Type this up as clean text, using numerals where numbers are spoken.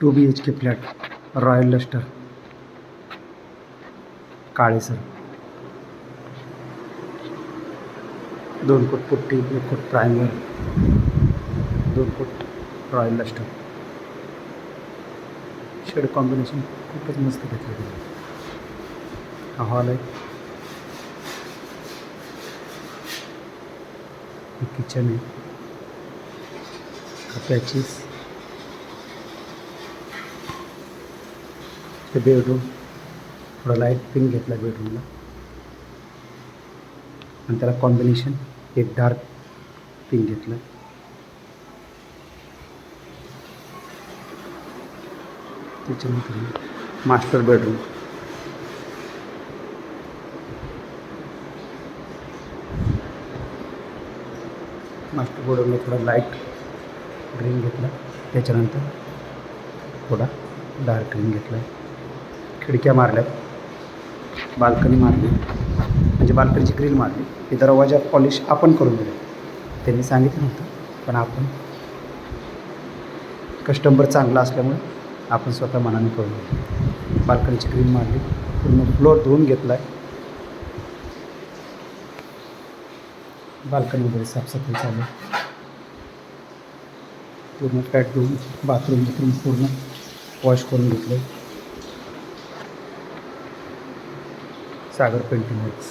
2 BHK flat royal lustre काळेसर 2 फूट putty 1 फूट primer 2 फूट royal lustre shade combination खूपच मस्त घेतलं हा हॉल आहे किचन आहे पॅचेस ते बेडरूम थोडा लाईट पिंक घेतला बेडरूमला आणि त्याला कॉम्बिनेशन एक डार्क पिंक घेतलं त्याच्यानंतर मास्टर बेडरूम मास्टर बेडरूमला थोडा लाईट ग्रीन घेतला त्याच्यानंतर थोडा डार्क ग्रीन घेतला खिडक्या मारल्यात बाल्कनी मारली म्हणजे बाल्कनीची ग्रिल मारली हे दरवाजा पॉलिश आपण करून दिले त्यांनी सांगितलं नव्हतं पण आपण कस्टमर चांगला असल्यामुळे आपण स्वतः मनाने करून दिले बाल्कनीची ग्रिल मारली पूर्ण फ्लोअर धुवून घेतला आहे बाल्कनी वगैरे साफसफाई चालू आहे पूर्ण फ्लॅट धुवून बाथरूम पूर्ण वॉश करून घेतलं सागर पेंटिंग वर्क्स